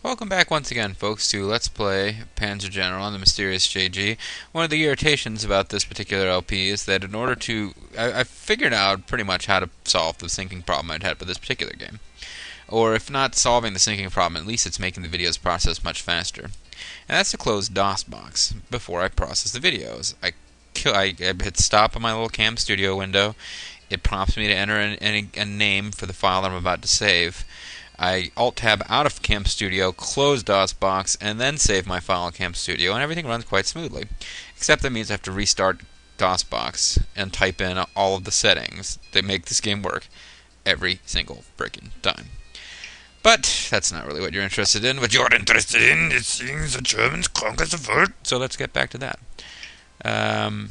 Welcome back once again, folks, to Let's Play Panzer General on the Mysterious JG. One of the irritations about this particular LP is that in order to... I figured out pretty much how to solve the syncing problem I'd had with this particular game. Or if not solving the syncing problem, at least it's making the videos process much faster. And that's to close DOSBox before I process the videos. I hit stop on my little Cam Studio window. It prompts me to enter a name for the file that I'm about to save. I Alt-Tab out of Cam Studio, close DOSBox, and then save my file in Cam Studio, and everything runs quite smoothly. Except that means I have to restart DOSBox and type in all of the settings that make this game work every single freaking time. But that's not really what you're interested in. What you're interested in is seeing the Germans conquer the world. So let's get back to that. Oh,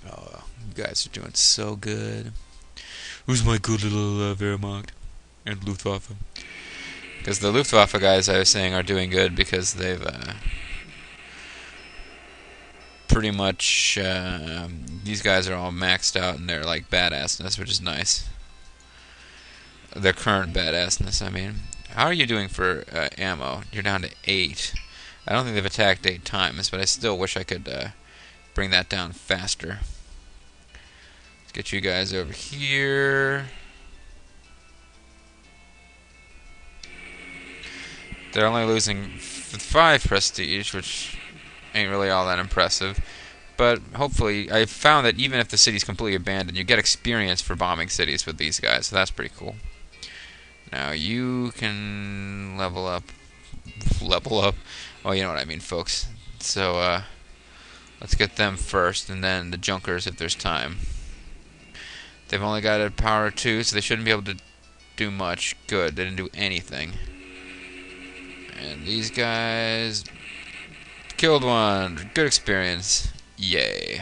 you guys are doing so good. Who's my good little Wehrmacht? And Luftwaffe. Because the Luftwaffe guys I was saying are doing good because they've pretty much these guys are all maxed out in their like badassness, which is nice. Their current badassness, I mean. How are you doing for ammo? You're down to 8. I don't think they've attacked 8 times, but I still wish I could bring that down faster. Let's get you guys over here. They're only losing 5 prestige, which ain't really all that impressive. But hopefully, I found that even if the city's completely abandoned, you get experience for bombing cities with these guys, so that's pretty cool. Now you can level up. Oh, you know what I mean, folks. So, let's get them first, and then the Junkers if there's time. They've only got a power 2, so they shouldn't be able to do much. Good, they didn't do anything. And these guys killed one. Good experience. Yay.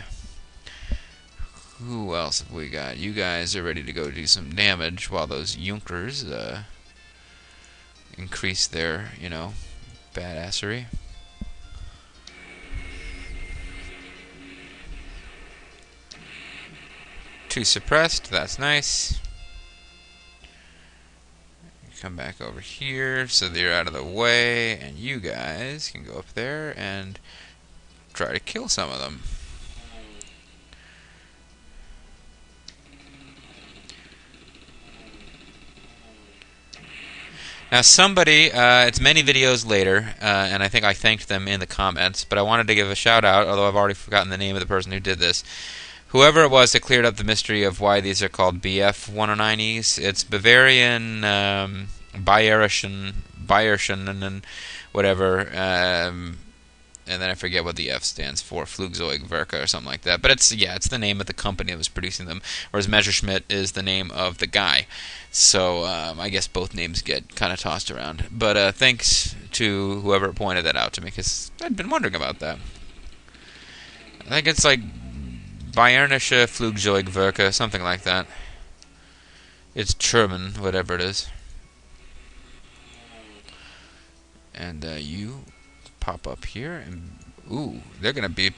Who else have we got? You guys are ready to go do some damage while those Junkers increase their, badassery. Two suppressed. That's nice. Come back over here so they're out of the way, and you guys can go up there and try to kill some of them. Now somebody, it's many videos later, and I think I thanked them in the comments, but I wanted to give a shout out, although I've already forgotten the name of the person who did this. Whoever it was that cleared up the mystery of why these are called BF 109Es, it's Bavarian, Bayerischen, whatever, and then I forget what the F stands for, Flugzeugwerke or something like that. But it's the name of the company that was producing them, whereas Messerschmitt is the name of the guy. So I guess both names get kind of tossed around. But thanks to whoever pointed that out to me, because I'd been wondering about that. I think it's like Bayerische Flugzeugwerke, something like that. It's German, whatever it is. And you pop up here, and ooh, they're gonna be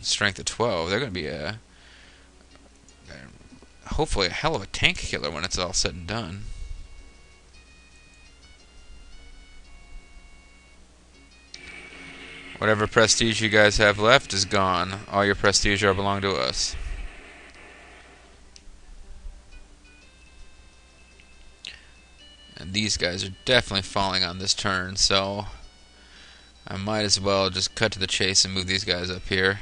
strength of 12. They're gonna be hopefully a hell of a tank killer when it's all said and done. Whatever prestige you guys have left is gone. All your prestige are belong to us. And these guys are definitely falling on this turn, so I might as well just cut to the chase and move these guys up here.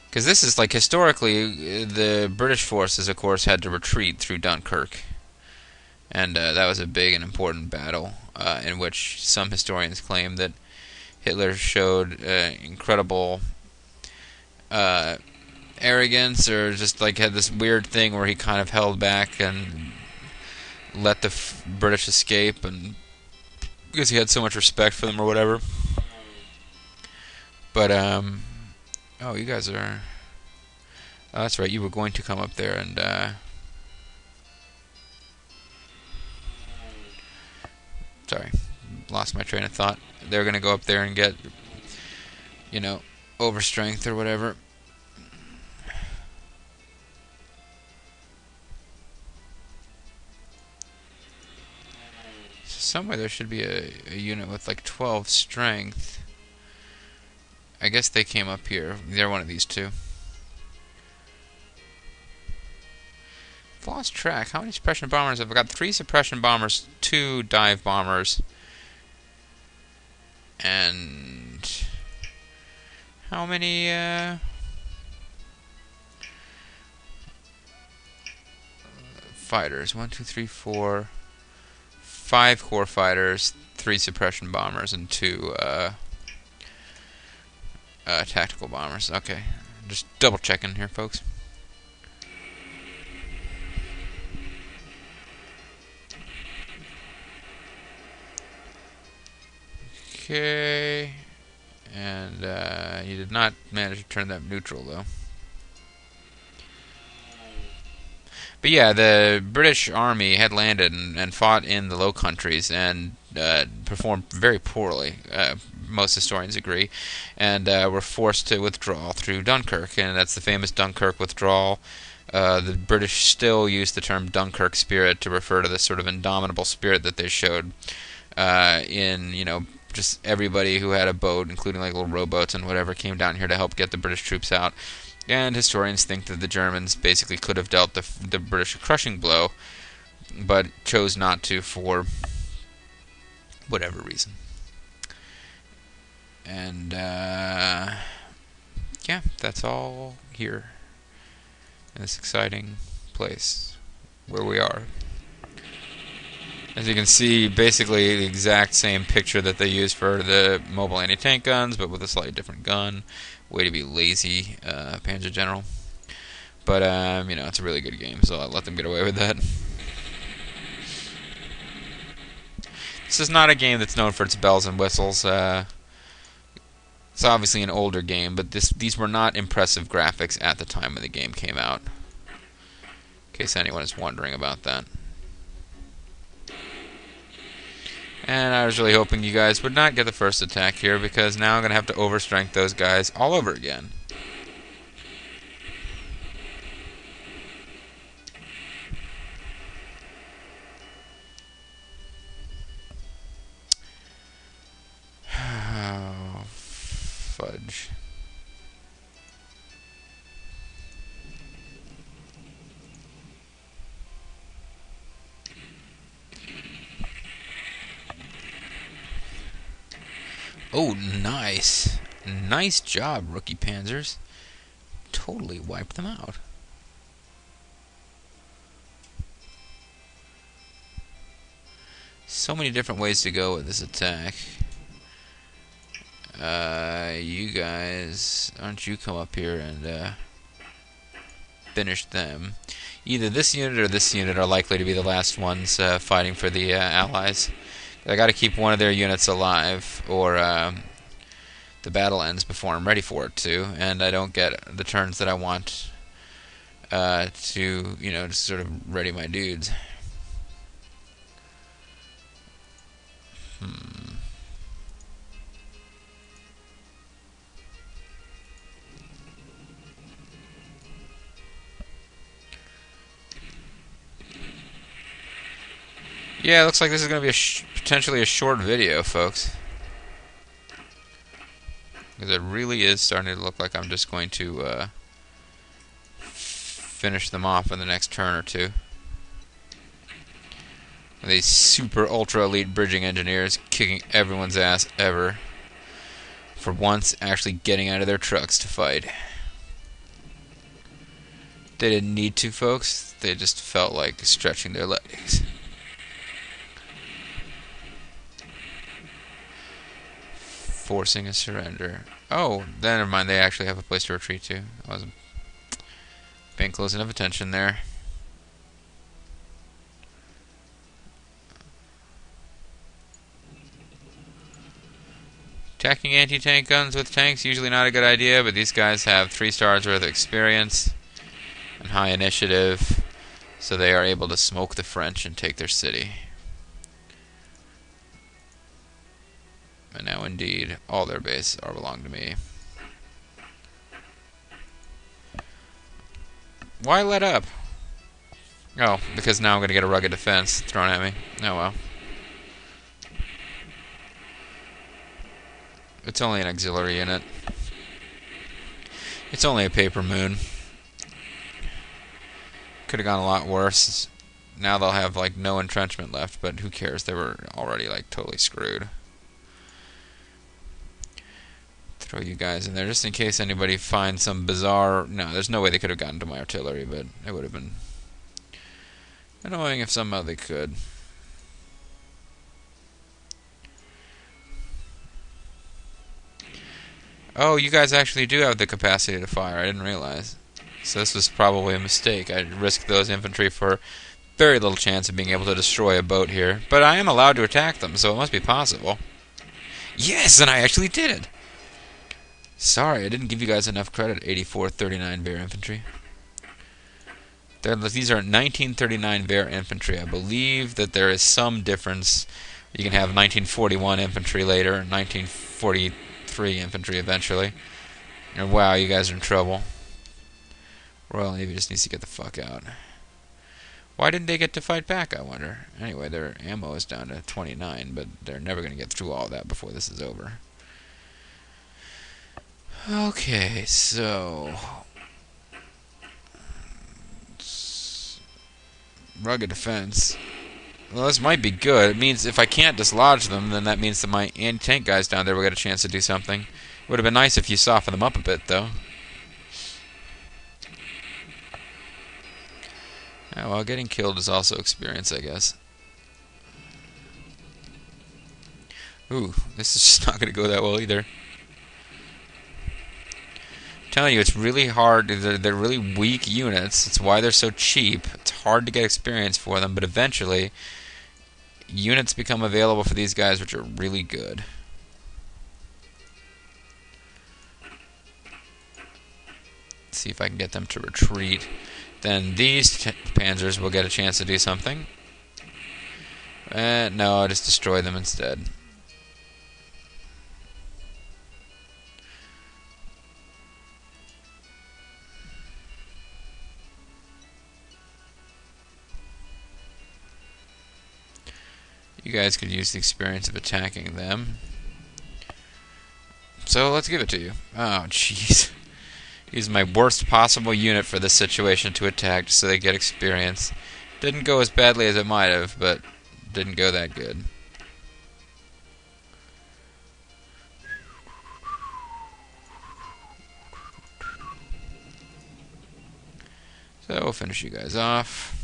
Because this is, like, historically, the British forces, of course, had to retreat through Dunkirk. And that was a big and important battle, in which some historians claim that Hitler showed incredible arrogance, or just, like, had this weird thing where he kind of held back and let the British escape, and because he had so much respect for them or whatever. But oh, you guys are, oh, that's right, you were going to come up there and sorry, lost my train of thought. They're gonna go up there and get, overstrength or whatever. somewhere there should be a unit with like 12 strength. I guess they came up here. They're one of these two. I've lost track. How many suppression bombers have I got? 3 suppression bombers, 2 dive bombers, and how many fighters? 1, 2, 3, 4, 5 core fighters, 3 suppression bombers, and 2 tactical bombers. Okay, just double checking here, folks. Okay, and you did not manage to turn that neutral, though. But yeah, the British army had landed and fought in the Low Countries and performed very poorly. Most historians agree, and were forced to withdraw through Dunkirk, and that's the famous Dunkirk withdrawal. The British still use the term Dunkirk spirit to refer to this sort of indomitable spirit that they showed in, just everybody who had a boat, including like little rowboats and whatever, came down here to help get the British troops out. And historians think that the Germans basically could have dealt the British a crushing blow, but chose not to for whatever reason. And yeah, that's all here in this exciting place where we are. As you can see, basically the exact same picture that they used for the mobile anti-tank guns, but with a slightly different gun. Way to be lazy, Panzer General. But, it's a really good game, so I'll let them get away with that. This is not a game that's known for its bells and whistles. It's obviously an older game, but these were not impressive graphics at the time when the game came out. In case anyone is wondering about that. And I was really hoping you guys would not get the first attack here, because now I'm going to have to overstrength those guys all over again. Oh, fudge. Oh, nice. Nice job, rookie Panzers. Totally wiped them out. So many different ways to go with this attack. You guys, why don't you come up here and finish them. Either this unit or this unit are likely to be the last ones fighting for the Allies. I got to keep one of their units alive, or the battle ends before I'm ready for it to, and I don't get the turns that I want to, just sort of ready my dudes. Yeah, it looks like this is going to be potentially a short video, folks. Because it really is starting to look like I'm just going to finish them off in the next turn or two. These super ultra elite bridging engineers kicking everyone's ass ever. For once, actually getting out of their trucks to fight. They didn't need to, folks. They just felt like stretching their legs. Forcing a surrender. Oh, then never mind. They actually have a place to retreat to. I wasn't paying close enough attention there. Attacking anti-tank guns with tanks, usually not a good idea, but these guys have 3 stars worth of experience and high initiative, so they are able to smoke the French and take their city. And now, indeed, all their bases belong to me. Why let up? Oh, because now I'm going to get a rugged defense thrown at me. Oh well. It's only an auxiliary unit. It's only a paper moon. Could have gone a lot worse. Now they'll have like no entrenchment left, but who cares? They were already like totally screwed. Throw you guys in there just in case anybody finds some bizarre... No, there's no way they could have gotten to my artillery, but it would have been annoying if somehow they could. Oh, you guys actually do have the capacity to fire. I didn't realize. So this was probably a mistake. I risked those infantry for very little chance of being able to destroy a boat here. But I am allowed to attack them, so it must be possible. Yes, and I actually did it! Sorry, I didn't give you guys enough credit, 8439 Bear Infantry. These are 1939 Bear Infantry. I believe that there is some difference. You can have 1941 Infantry later, 1943 Infantry eventually. And wow, you guys are in trouble. Royal Navy just needs to get the fuck out. Why didn't they get to fight back, I wonder? Anyway, their ammo is down to 29, but they're never going to get through all that before this is over. Okay, so... rugged defense. Well, this might be good. It means if I can't dislodge them, then that means that my anti-tank guys down there will get a chance to do something. It would have been nice if you softened them up a bit, though. Oh, well, getting killed is also experience, I guess. Ooh, this is just not going to go that well either. I'm telling you, it's really hard. They're really weak units. It's why they're so cheap. It's hard to get experience for them, but eventually, units become available for these guys which are really good. Let's see if I can get them to retreat. Then these panzers will get a chance to do something. No, I'll just destroy them instead. You guys could use the experience of attacking them. So let's give it to you. Oh, jeez. Use my worst possible unit for this situation to attack just so they get experience. Didn't go as badly as it might have, but didn't go that good. So we'll finish you guys off.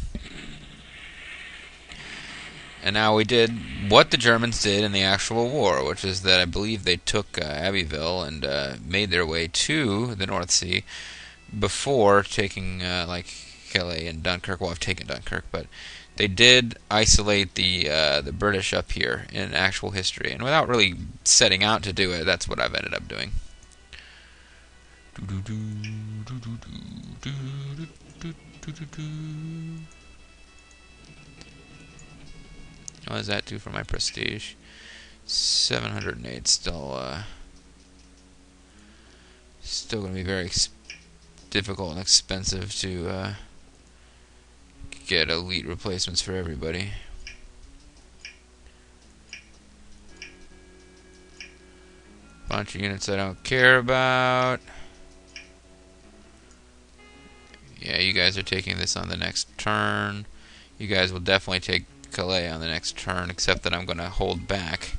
And now we did what the Germans did in the actual war, which is that I believe they took Abbeville and made their way to the North Sea before taking like Calais and Dunkirk. Well, I've taken Dunkirk, but they did isolate the British up here in actual history, and without really setting out to do it, that's what I've ended up doing. What does that do for my prestige? 708. Still going to be very difficult and expensive to get elite replacements for everybody. Bunch of units I don't care about. Yeah, you guys are taking this on the next turn. You guys will definitely take Calais on the next turn, except that I'm going to hold back.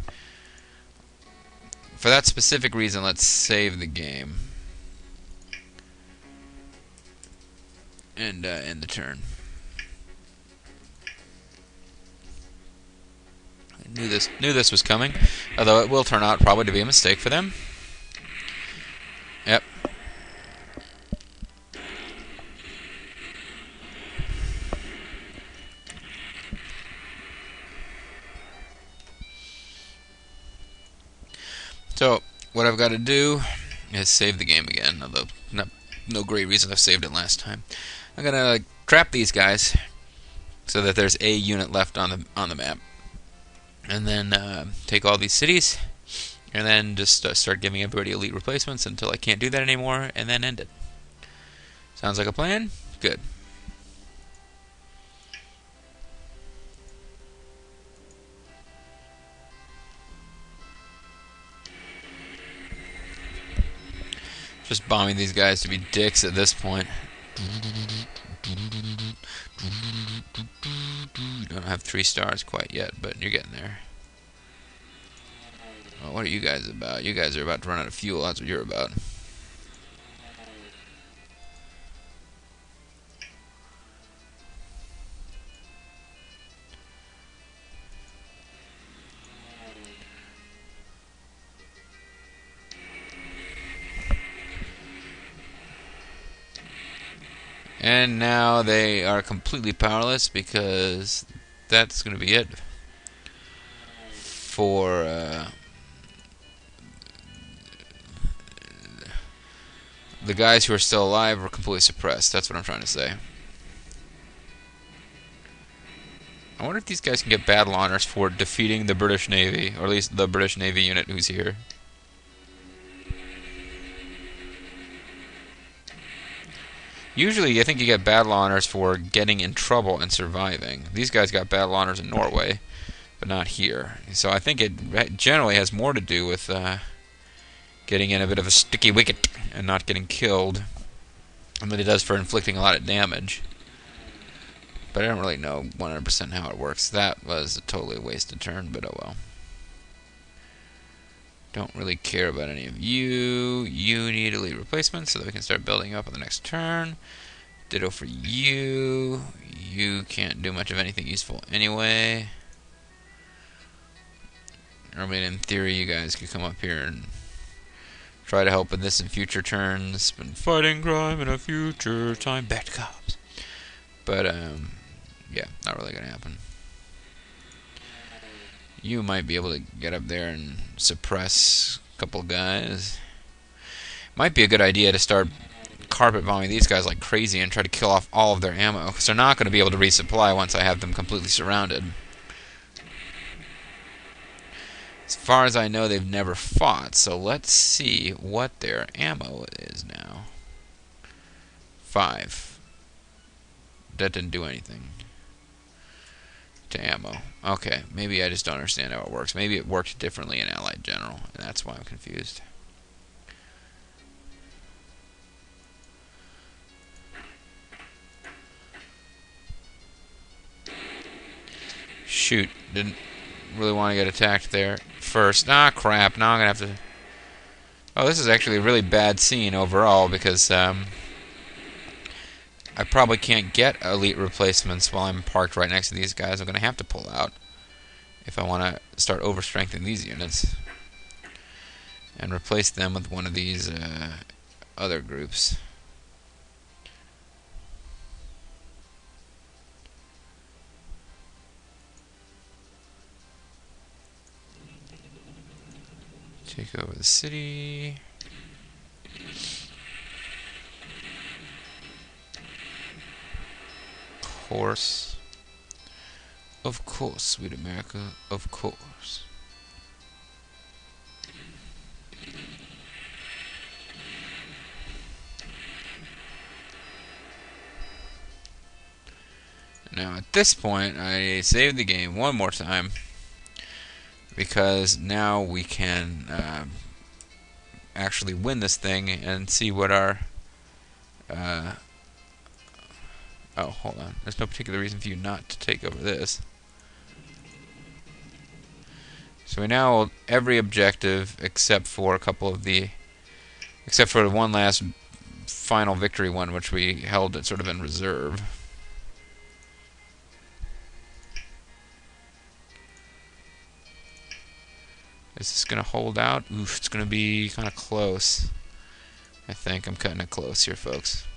For that specific reason, let's save the game. And end the turn. I knew this was coming, although it will turn out probably to be a mistake for them. Yep. So, what I've got to do is save the game again, although no great reason I saved it last time. I'm going to trap these guys so that there's a unit left on the map. And then take all these cities, and then just start giving everybody elite replacements until I can't do that anymore, and then end it. Sounds like a plan? Good. Just bombing these guys to be dicks at this point. You don't have 3 stars quite yet, but you're getting there. Well, what are you guys about? You guys are about to run out of fuel. That's what you're about. And now they are completely powerless because that's going to be it for the guys who are still alive are completely suppressed. That's what I'm trying to say. I wonder if these guys can get battle honors for defeating the British Navy, or at least the British Navy unit who's here. Usually, I think you get battle honors for getting in trouble and surviving. These guys got battle honors in Norway, but not here. So I think it generally has more to do with getting in a bit of a sticky wicket and not getting killed than it does for inflicting a lot of damage. But I don't really know 100% how it works. That was a totally wasted turn, but oh well. Don't really care about any of you. You need elite replacements so that we can start building up on the next turn. Ditto for you. You can't do much of anything useful anyway. I mean, in theory, you guys could come up here and try to help with this in future turns. Been fighting crime in a future time. Back to cops. But, yeah, not really gonna happen. You might be able to get up there and suppress a couple guys. Might be a good idea to start carpet bombing these guys like crazy and try to kill off all of their ammo, because they're not going to be able to resupply once I have them completely surrounded. As far as I know, they've never fought, so let's see what their ammo is now. 5. That didn't do anything to ammo. Okay, maybe I just don't understand how it works. Maybe it worked differently in Allied General, and that's why I'm confused. Shoot, didn't really want to get attacked there first. Ah, crap, now I'm going to have to... Oh, this is actually a really bad scene overall, because I probably can't get elite replacements while I'm parked right next to these guys. I'm going to have to pull out if I want to start overstrengthening these units and replace them with one of these other groups. Take over the city. Of course, sweet America, of course. Now at this point, I save the game one more time, because now we can actually win this thing and see what our... oh, hold on. There's no particular reason for you not to take over this. So we now every objective except for a couple of the... except for the one last final victory one, which we held it sort of in reserve. Is this going to hold out? Oof, it's going to be kind of close. I think I'm cutting it close here, folks.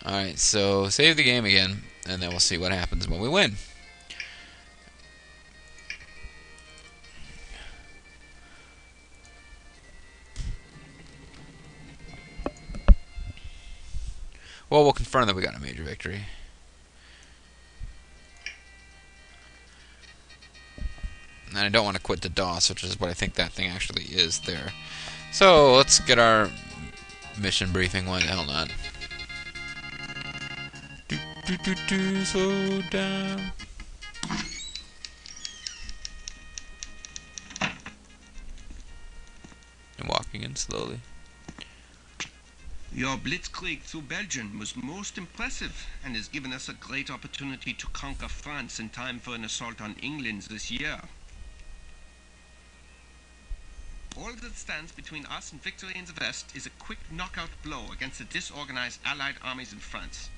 Alright, so save the game again, and then we'll see what happens when we win. Well, we'll confirm that we got a major victory. And I don't want to quit the DOS, which is what I think that thing actually is there. So, let's get our mission briefing. Why the hell not? Slow down. And walking in slowly. Your blitzkrieg through Belgium was most impressive and has given us a great opportunity to conquer France in time for an assault on England this year. All that stands between us and victory in the West is a quick knockout blow against the disorganized Allied armies in France.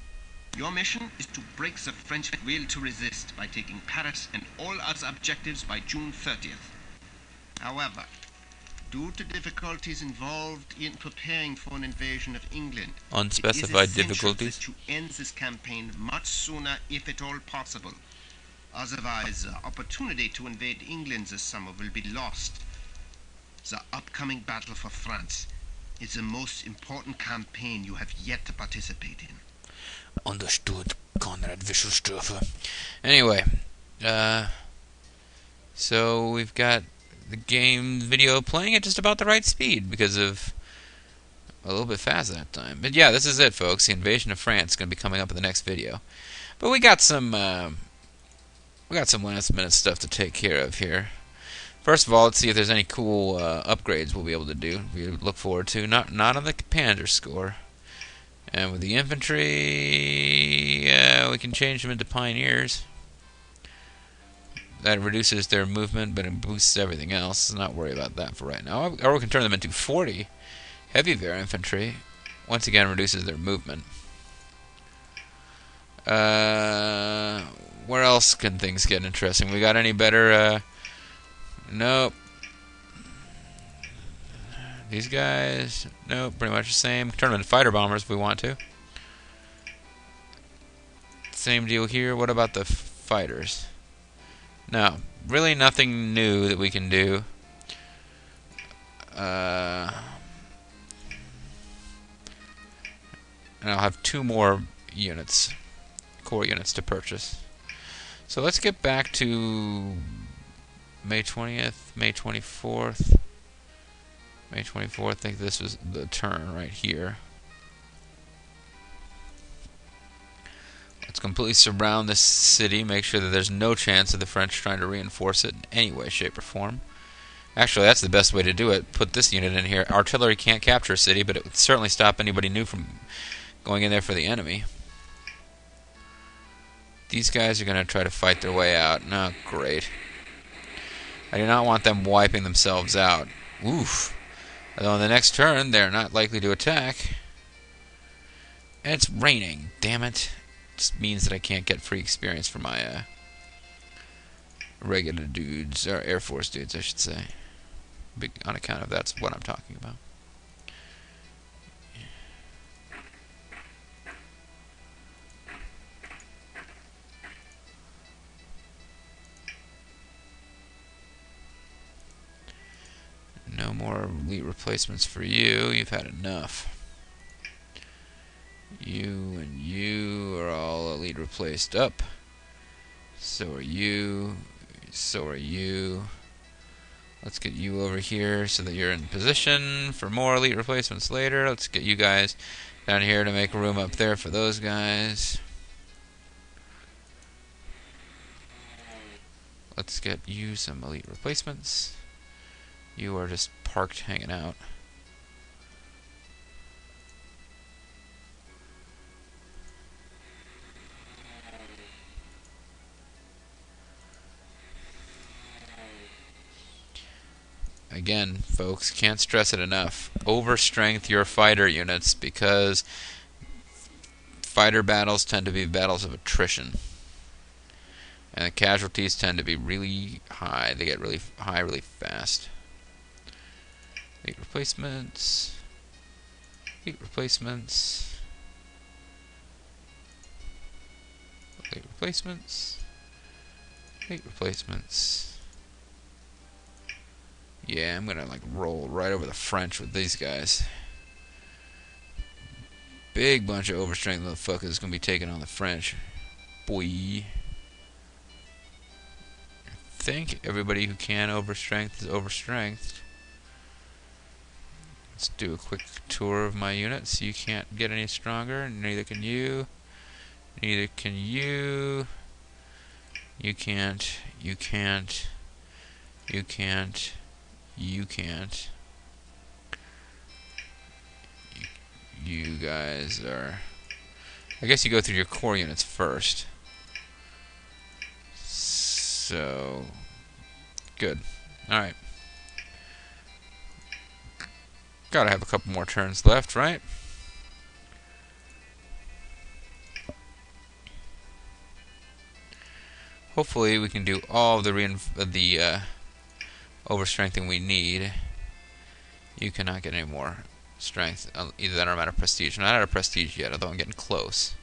Your mission is to break the French will to resist by taking Paris and all other objectives by June 30th. However, due to difficulties involved in preparing for an invasion of England, Unspecified it is difficulties. essential that you end this campaign much sooner if at all possible. Otherwise, the opportunity to invade England this summer will be lost. The upcoming battle for France is the most important campaign you have yet to participate in. Understood, Conrad Wisselstofer. Anyway, so we've got the game video playing at just about the right speed because of a little bit fast that time. But yeah, this is it, folks. The invasion of France is going to be coming up in the next video. But we got some last minute stuff to take care of here. First of all, let's see if there's any cool upgrades we'll be able to do. We look forward to not on the Panzer score. And with the infantry, we can change them into pioneers. That reduces their movement, but it boosts everything else. Let's not worry about that for right now. Or we can turn them into 40 heavy Wehr infantry. Once again, reduces their movement. Where else can things get interesting? We got any better? Nope. These guys, nope, pretty much the same. Turn them into fighter bombers if we want to. Same deal here. What about the fighters? No, really nothing new that we can do. And I'll have 2 more units, core units to purchase. So let's get back to May 20th, May 24th. May 24th, I think this was the turn right here. Let's completely surround this city, make sure that there's no chance of the French trying to reinforce it in any way, shape, or form. Actually, that's the best way to do it. Put this unit in here. Artillery can't capture a city, but it would certainly stop anybody new from going in there for the enemy. These guys are going to try to fight their way out. No, great. I do not want them wiping themselves out. Oof. Although on the next turn, they're not likely to attack. And it's raining. Damn it. Just means that I can't get free experience for my regular dudes, or Air Force dudes, I should say. On account of that's what I'm talking about. No more elite replacements for you. You've had enough. You and you are all elite replaced up. So are you. So are you. Let's get you over here so that you're in position for more elite replacements later. Let's get you guys down here to make room up there for those guys. Let's get you some elite replacements. You are just parked hanging out. Again, folks, can't stress it enough. Overstrength your fighter units because fighter battles tend to be battles of attrition. And the casualties tend to be really high. They get really high really fast. Elite replacements. Elite replacements. Elite replacements. Elite replacements. Yeah, I'm gonna like roll right over the French with these guys. Big bunch of overstrength motherfuckers gonna be taking on the French. Boy. I think everybody who can overstrength is overstrength. Let's do a quick tour of my units. You can't get any stronger, neither can you. Neither can you. You can't. You can't. You can't. You can't. You guys are... I guess you go through your core units first. So... Good. Alright. Gotta have a couple more turns left, right? Hopefully we can do all of the overstrengthing we need. You cannot get any more strength. Either that or I'm out of prestige. I'm not out of prestige yet, although I'm getting close.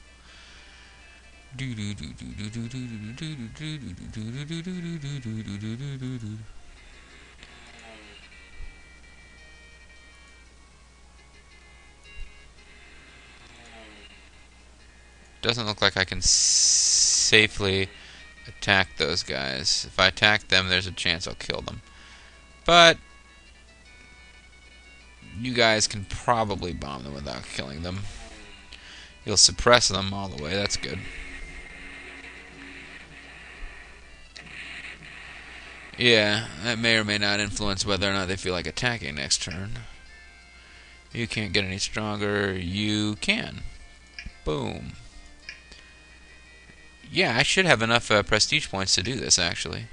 Doesn't look like I can safely attack those guys. If I attack them, there's a chance I'll kill them. But you guys can probably bomb them without killing them. You'll suppress them all the way. That's good. Yeah, that may or may not influence whether or not they feel like attacking next turn. You can't get any stronger. You can. Boom. Yeah, I should have enough prestige points to do this, actually.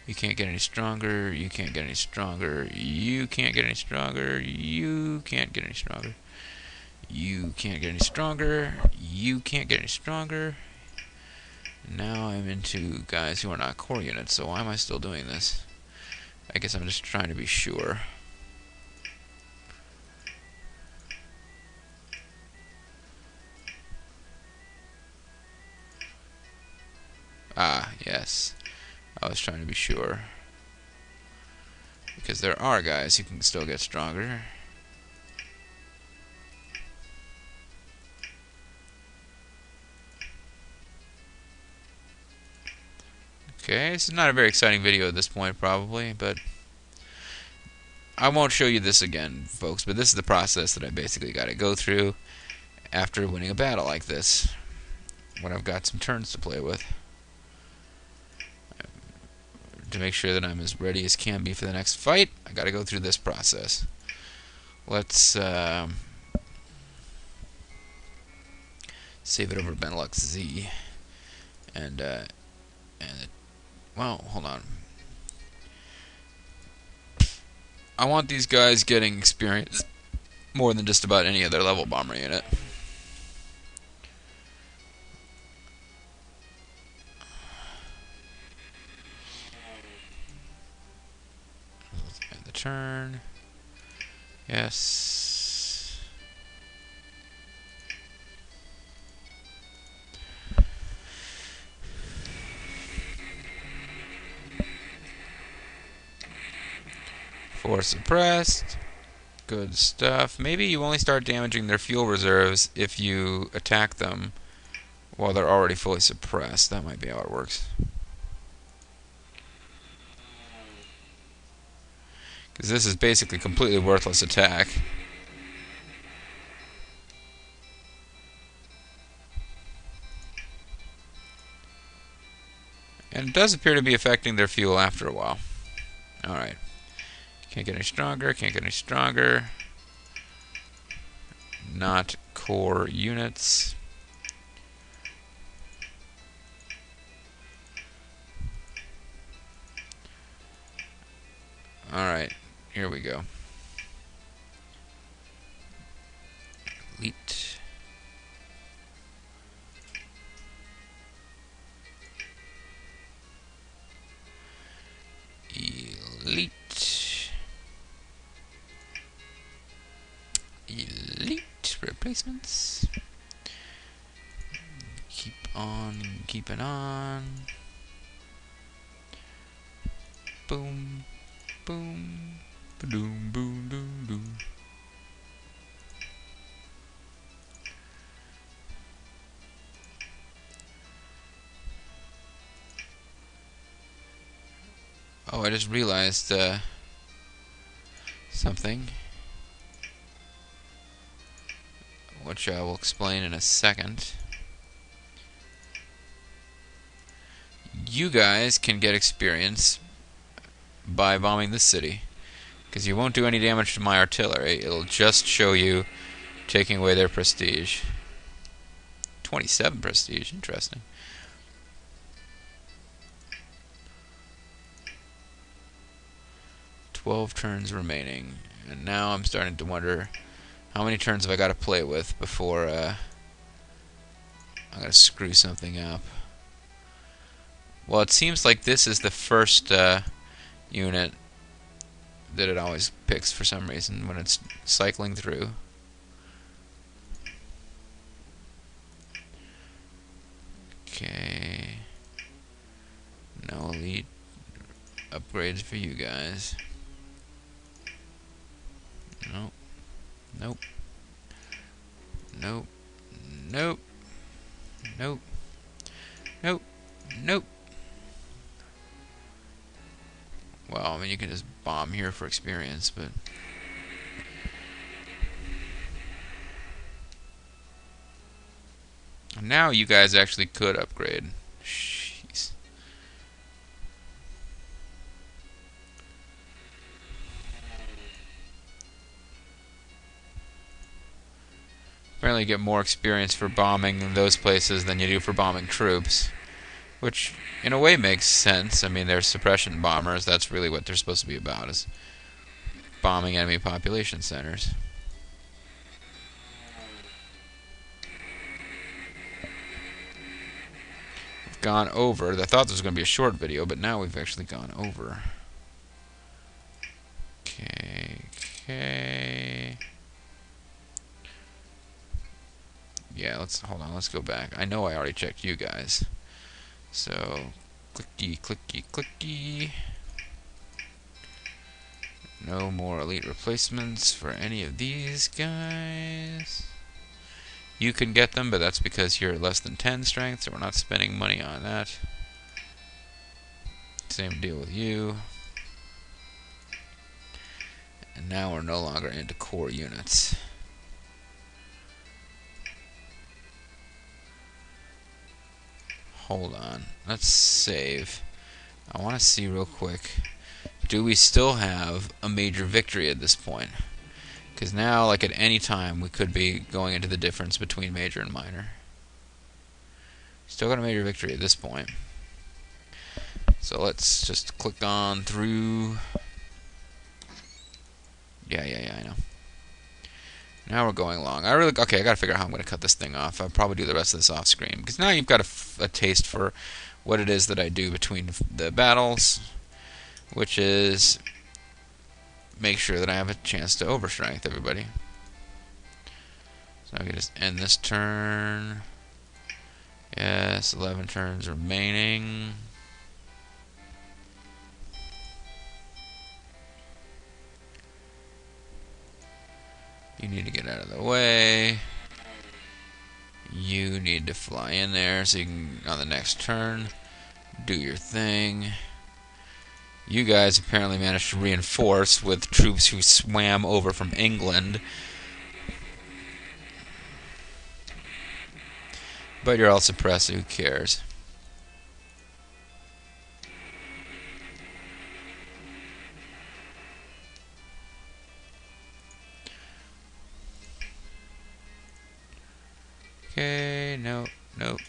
You can't get any stronger. You can't get any stronger. You can't get any stronger. You can't get any stronger. You can't get any stronger. You can't get any stronger. Now I'm into guys who are not core units, so why am I still doing this? I guess I'm just trying to be sure. Ah, yes. I was trying to be sure. Because there are guys who can still get stronger. Okay, this is not a very exciting video at this point, probably, but I won't show you this again, folks, but this is the process that I basically got to go through after winning a battle like this, when I've got some turns to play with, to make sure that I'm as ready as can be for the next fight. I got to go through this process. Let's save it over Benelux Z, and well, hold on. I want these guys getting experience more than just about any other level bomber unit. Let's end the turn. Yes. Force suppressed. Good stuff. Maybe you only start damaging their fuel reserves if you attack them while they're already fully suppressed. That might be how it works. Because this is basically completely worthless attack. And it does appear to be affecting their fuel after a while. Alright. Can't get any stronger, can't get any stronger. Not core units. Alright, here we go. Elite. Elite. Elite replacements. Keep on keeping on. Boom, boom, boom, boom, boom, boom. Oh, I just realized something. which I will explain in a second. You guys can get experience by bombing this city, because you won't do any damage to my artillery. It'll just show you taking away their prestige. 27 prestige, interesting. "12 turns remaining," and now I'm starting to wonder how many turns have I got to play with before I'm gonna screw something up. Well, it seems like this is the first unit that it always picks for some reason when it's cycling through. Okay. No elite upgrades for you guys. Nope. Nope. Nope. Nope. Nope. Nope. Nope. Well, I mean, you can just bomb here for experience, but... Now you guys actually could upgrade. Jeez. Apparently you get more experience for bombing those places than you do for bombing troops. Which, in a way, makes sense. I mean, they're suppression bombers. That's really what they're supposed to be about, is bombing enemy population centers. We've gone over. I thought this was going to be a short video, but now we've actually gone over. Okay. Yeah, hold on, let's go back. I know I already checked you guys. So, clicky, clicky, clicky. No more elite replacements for any of these guys. You can get them, but that's because you're less than 10 strength, so we're not spending money on that. Same deal with you. And now we're no longer into core units. Hold on. Let's save. I want to see real quick. Do we still have a major victory at this point? Because now, like at any time, we could be going into the difference between major and minor. Still got a major victory at this point. So let's just click on through. Yeah, I know. Now we're going long. Okay, I gotta figure out how I'm gonna cut this thing off. I'll probably do the rest of this off screen, because now you've got a taste for what it is that I do between the battles, which is make sure that I have a chance to overstrength everybody. So I can just end this turn. Yes, 11 turns remaining. You need to get out of the way. You need to fly in there so you can, on the next turn, do your thing. You guys apparently managed to reinforce with troops who swam over from England. But you're all suppressed, so who cares? Okay, no. I'm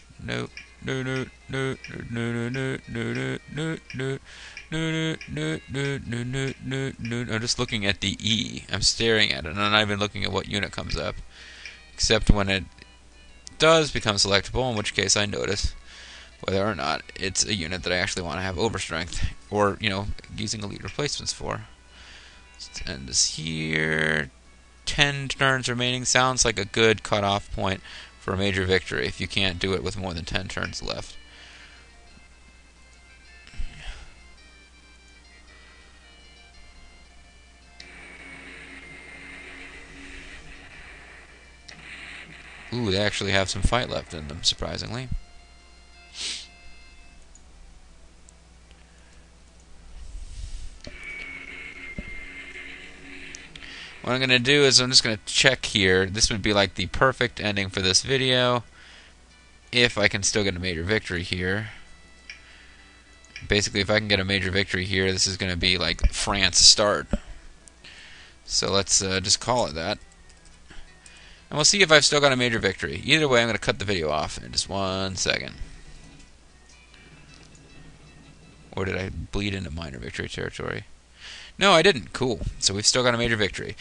just looking at the E. I'm staring at it, and I'm not even looking at what unit comes up. Except when it does become selectable, in which case I notice whether or not it's a unit that I actually want to have overstrength, or, using elite replacements for. Let's end this here. 10 turns remaining sounds like a good cutoff point for a major victory if you can't do it with more than 10 turns left. Ooh, they actually have some fight left in them, surprisingly. What I'm going to do is I'm just going to check here. This would be like the perfect ending for this video. If I can still get a major victory here. Basically, if I can get a major victory here, this is going to be like France's start. So let's just call it that. And we'll see if I've still got a major victory. Either way, I'm going to cut the video off in just 1 second. Or did I bleed into minor victory territory? No, I didn't. Cool. So we've still got a major victory.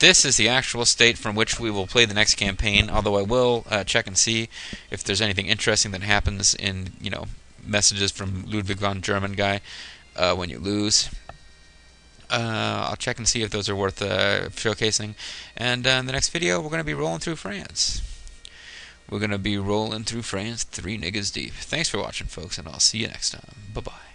This is the actual state from which we will play the next campaign, although I will check and see if there's anything interesting that happens in, messages from Ludwig von German guy when you lose. I'll check and see if those are worth showcasing. And in the next video, we're going to be rolling through France. We're going to be rolling through France 3 niggas deep. Thanks for watching, folks, and I'll see you next time. Bye-bye.